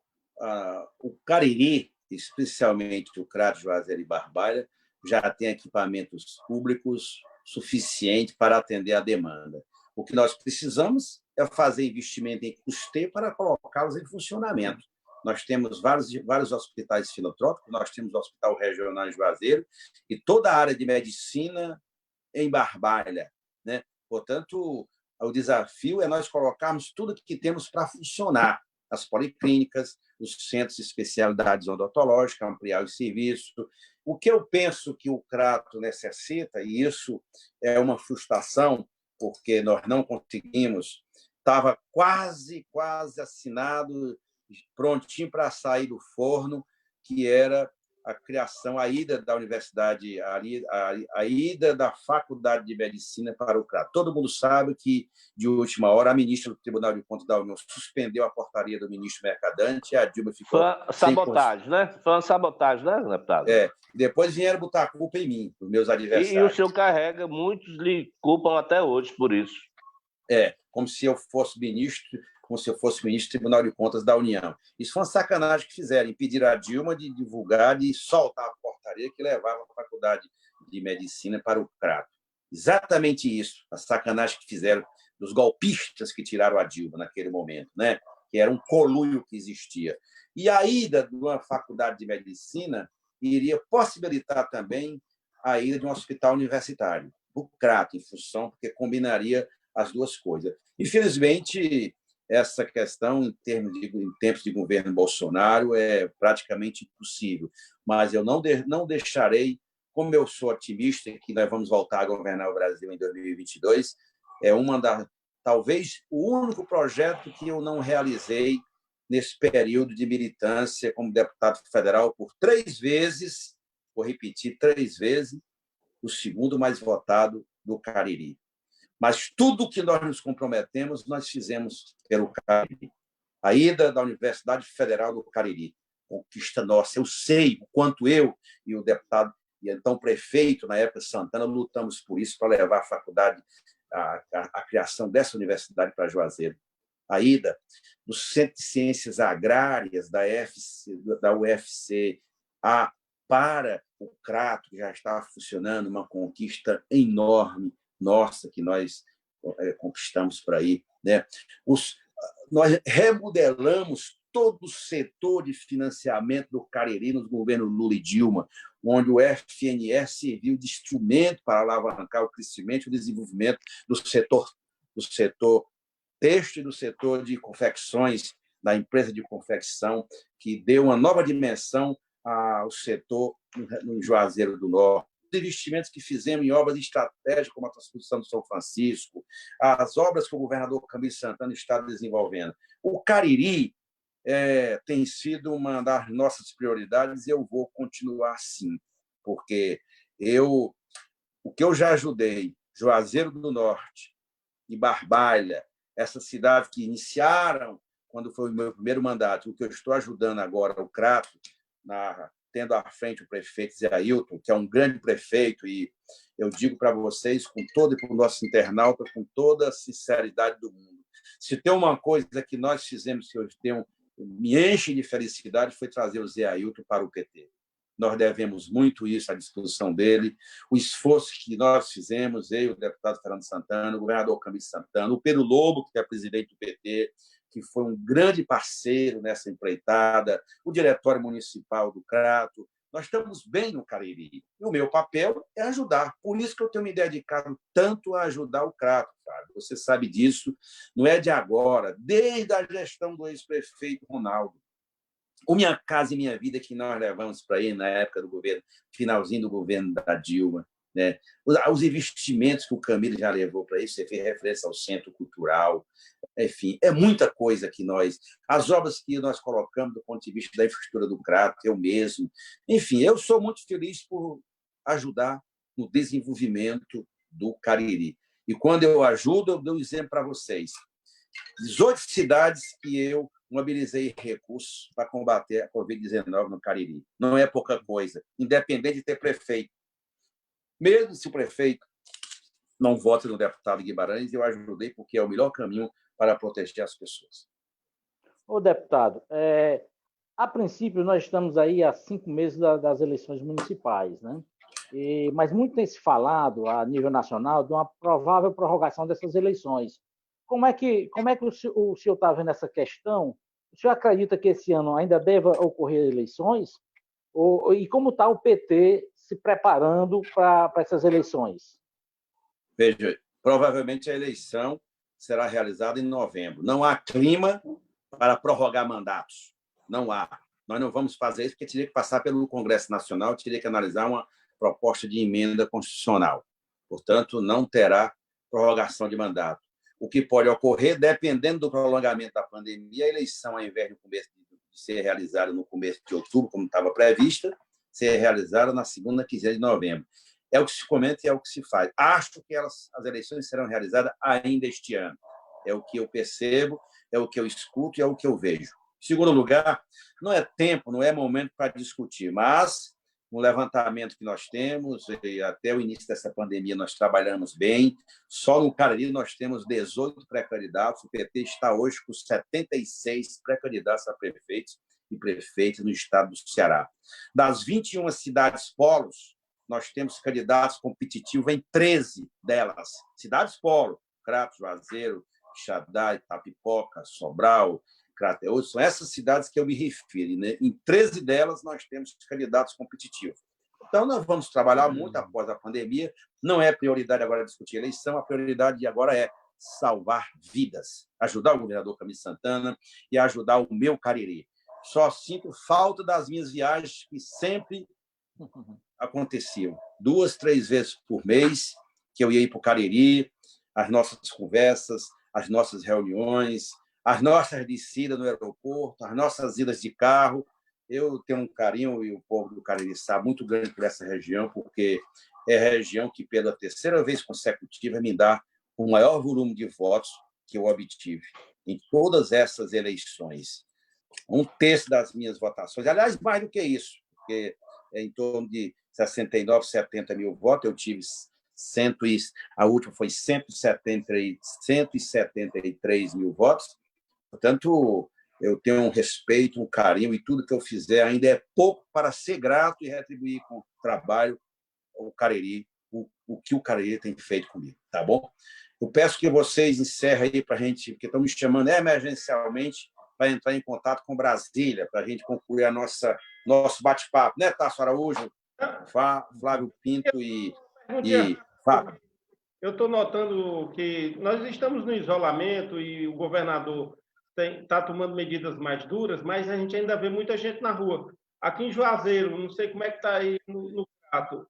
Cariri, especialmente o Crato, Juazeiro e Barbalha, já tem equipamentos públicos suficientes para atender a demanda. O que nós precisamos é fazer investimento em custeio para colocá-los em funcionamento. Nós temos vários hospitais filantrópicos, nós temos o Hospital Regional em Juazeiro e toda a área de medicina em Barbalha, né? Portanto, o desafio é nós colocarmos tudo que temos para funcionar. As policlínicas, os centros de especialidades odontológicas, ampliar o serviço. O que eu penso que o Crato necessita, e isso é uma frustração, porque nós não conseguimos, estava quase assinado, prontinho para sair do forno, que era a criação, a ida da universidade, a ida da faculdade de medicina para o Crato. Todo mundo sabe que, de última hora, a ministra do Tribunal de Contas da União suspendeu a portaria do ministro Mercadante, e a Dilma ficou... Foi uma sabotagem, né? Foi uma sabotagem, né, deputado? Depois vieram botar a culpa em mim, os meus adversários. E o senhor carrega, muitos lhe culpam até hoje por isso. Como se eu fosse ministro do Tribunal de Contas da União. Isso foi uma sacanagem que fizeram, impediram a Dilma de divulgar, de soltar a portaria que levava a faculdade de medicina para o Crato. Exatamente isso, a sacanagem que fizeram dos golpistas que tiraram a Dilma naquele momento, né? Que era um conluio que existia. E a ida de uma faculdade de medicina iria possibilitar também a ida de um hospital universitário, do Crato, em função, porque combinaria as duas coisas. Infelizmente, essa questão, em tempos de governo Bolsonaro, é praticamente impossível. Mas eu não deixarei, como eu sou otimista que nós vamos voltar a governar o Brasil em 2022, talvez o único projeto que eu não realizei nesse período de militância como deputado federal por 3 vezes, vou repetir, 3 vezes, o segundo mais votado do Cariri. Mas tudo que nós nos comprometemos, nós fizemos pelo Cariri. A ida da Universidade Federal do Cariri, conquista nossa. Eu sei o quanto eu e o deputado, e então prefeito, na época, Santana, lutamos por isso, para levar a faculdade, a criação dessa universidade para Juazeiro. A ida do Centro de Ciências Agrárias da UFC para o Crato, que já estava funcionando, uma conquista enorme nossa que nós conquistamos por aí, né? Nós remodelamos todo o setor de financiamento do Cariri no governo Lula e Dilma, onde o FNS serviu de instrumento para alavancar o crescimento e o desenvolvimento do setor têxtil e do setor de confecções, da empresa de confecção, que deu uma nova dimensão ao setor no Juazeiro do Norte. Os investimentos que fizemos em obras estratégicas, como a Transposição do São Francisco, as obras que o governador Camilo Santana está desenvolvendo. O Cariri tem sido uma das nossas prioridades e eu vou continuar assim, porque o que eu já ajudei, Juazeiro do Norte e Barbalha, essas cidades que iniciaram quando foi o meu primeiro mandato, o que eu estou ajudando agora, o Crato, tendo à frente o prefeito Zé Ailton, que é um grande prefeito, e eu digo para vocês, com todo e para o nosso internauta, com toda a sinceridade do mundo, se tem uma coisa que nós fizemos que me enche de felicidade, foi trazer o Zé Ailton para o PT. Nós devemos muito isso à disposição dele, o esforço que nós fizemos, eu, o deputado Fernando Santana, o governador Camilo Santana, o Pedro Lobo, que é presidente do PT, que foi um grande parceiro nessa empreitada, o diretório municipal do Crato. Nós estamos bem no Cariri. E o meu papel é ajudar. Por isso que eu tenho me dedicado tanto a ajudar o Crato, Fábio. Você sabe disso, não é de agora, desde a gestão do ex-prefeito Ronaldo. O Minha Casa e Minha Vida, que nós levamos para aí na época do governo, finalzinho do governo da Dilma, né? Os investimentos que o Camilo já levou para isso, você fez referência ao Centro Cultural, enfim, é muita coisa que as obras que nós colocamos do ponto de vista da infraestrutura do Crato, eu mesmo, enfim, eu sou muito feliz por ajudar no desenvolvimento do Cariri. E quando eu ajudo, eu dou um exemplo para vocês. 18 cidades que eu mobilizei recursos para combater a Covid-19 no Cariri. Não é pouca coisa, independente de ter prefeito. Mesmo se o prefeito não vota no deputado Guimarães, eu ajudei porque é o melhor caminho para proteger as pessoas. Ô, deputado, a princípio nós estamos aí há 5 meses das eleições municipais, né? Mas muito tem se falado a nível nacional de uma provável prorrogação dessas eleições. Como é que o senhor está vendo essa questão? O senhor acredita que esse ano ainda deva ocorrer eleições? E como está o PT se preparando para essas eleições? Veja, provavelmente a eleição será realizada em novembro. Não há clima para prorrogar mandatos. Não há. Nós não vamos fazer isso porque teria que passar pelo Congresso Nacional, teria que analisar uma proposta de emenda constitucional. Portanto, não terá prorrogação de mandato. O que pode ocorrer, dependendo do prolongamento da pandemia, a eleição, ao invés de ser realizada no começo de outubro, como estava prevista, ser realizada na segunda quinzena de novembro. É o que se comenta e é o que se faz. Acho que as eleições serão realizadas ainda este ano. É o que eu percebo, é o que eu escuto e é o que eu vejo. Em segundo lugar, não é tempo, não é momento para discutir, mas no levantamento que nós temos, e até o início dessa pandemia nós trabalhamos bem, só no Cariri nós temos 18 pré-candidatos, o PT está hoje com 76 pré-candidatos a prefeitos e prefeitas no estado do Ceará. Das 21 cidades polos, nós temos candidatos competitivos em 13 delas. Cidades polo, Crato, Juazeiro, Quixadá, Itapipoca, Sobral, Crateús, são essas cidades que eu me refiro, né? Em 13 delas, nós temos candidatos competitivos. Então, nós vamos trabalhar muito após a pandemia. Não é prioridade agora discutir eleição, a prioridade agora é salvar vidas, ajudar o governador Camilo Santana e ajudar o meu Cariri. Só sinto falta das minhas viagens que sempre aconteciam. 2, 3 vezes por mês que eu ia ir para o Cariri, as nossas conversas, as nossas reuniões, as nossas descidas no aeroporto, as nossas idas de carro. Eu tenho um carinho, e o povo do Cariri sabe, muito grande por essa região, porque é a região que, pela terceira vez consecutiva, me dá o maior volume de votos que eu obtive em todas essas eleições. 1/3 das minhas votações, aliás, mais do que isso, porque é em torno de 69, 70 mil votos, eu tive a última foi 173 mil votos. Portanto, eu tenho um respeito, um carinho, e tudo que eu fizer ainda é pouco para ser grato e retribuir com o trabalho o Cariri, o que o Cariri tem feito comigo, tá bom? Eu peço que vocês encerrem aí para a gente, porque estão me chamando emergencialmente para entrar em contato com Brasília, para a gente concluir nosso bate-papo, né, Tasso Araújo, Flávio Pinto e Fábio. Eu estou notando que nós estamos no isolamento e o governador está tomando medidas mais duras, mas a gente ainda vê muita gente na rua. Aqui em Juazeiro, não sei como é que está aí no Crato.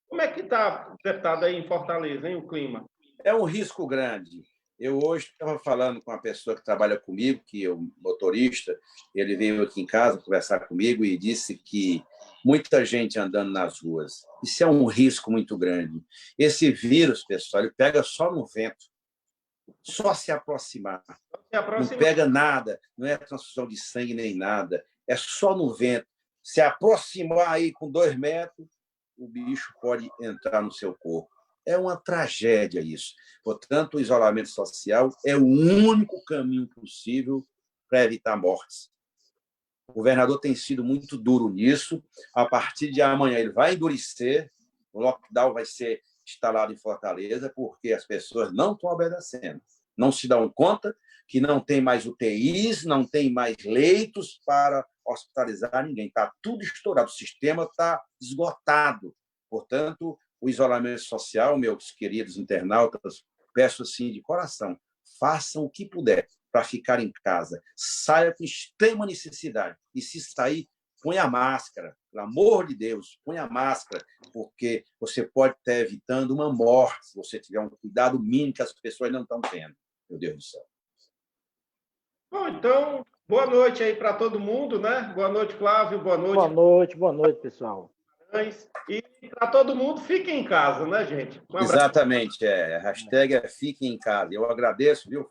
Como é que está, deputado, aí em Fortaleza, hein, o clima? É um risco grande. Eu hoje estava falando com uma pessoa que trabalha comigo, que é um motorista, ele veio aqui em casa conversar comigo e disse que muita gente andando nas ruas. Isso é um risco muito grande. Esse vírus, pessoal, ele pega só no vento, só se aproximar. Não pega nada, não é transfusão de sangue nem nada, é só no vento. Se aproximar aí com 2 metros, o bicho pode entrar no seu corpo. É uma tragédia isso. Portanto, o isolamento social é o único caminho possível para evitar mortes. O governador tem sido muito duro nisso. A partir de amanhã, ele vai endurecer. O lockdown vai ser instalado em Fortaleza, porque as pessoas não estão obedecendo. Não se dão conta que não tem mais UTIs, não tem mais leitos para hospitalizar ninguém. Está tudo estourado. O sistema está esgotado. Portanto, o isolamento social, meus queridos internautas, peço assim de coração, façam o que puder para ficar em casa. Saia com extrema necessidade. E se sair, põe a máscara. Pelo amor de Deus, põe a máscara, porque você pode estar evitando uma morte se você tiver um cuidado mínimo que as pessoas não estão tendo. Meu Deus do céu. Bom, então, boa noite aí para todo mundo, né? Boa noite, Flávio. Boa noite, pessoal. E para todo mundo, fiquem em casa, né, gente? Exatamente, a hashtag é fiquem em casa. Eu agradeço, viu,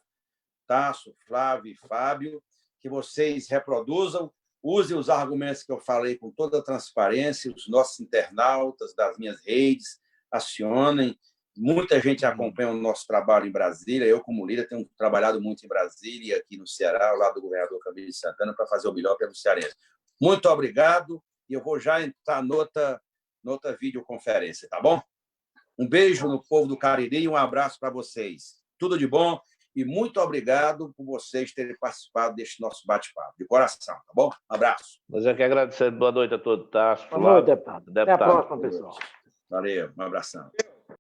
Tasso, Flávio e Fábio, que vocês reproduzam, usem os argumentos que eu falei com toda a transparência, os nossos internautas das minhas redes, acionem. Muita gente acompanha o nosso trabalho em Brasília. Eu, como líder, tenho trabalhado muito em Brasília, aqui no Ceará, ao lado do governador Camilo Santana, para fazer o melhor pelo cearense. Muito obrigado. E eu vou já entrar noutra videoconferência, tá bom? Um beijo no povo do Cariri e um abraço para vocês. Tudo de bom e muito obrigado por vocês terem participado deste nosso bate-papo. De coração, tá bom? Um abraço. Mas eu quero agradecer. Boa noite a todos, tá? Boa noite, deputado. Até a próxima, pessoal. Valeu, um abração.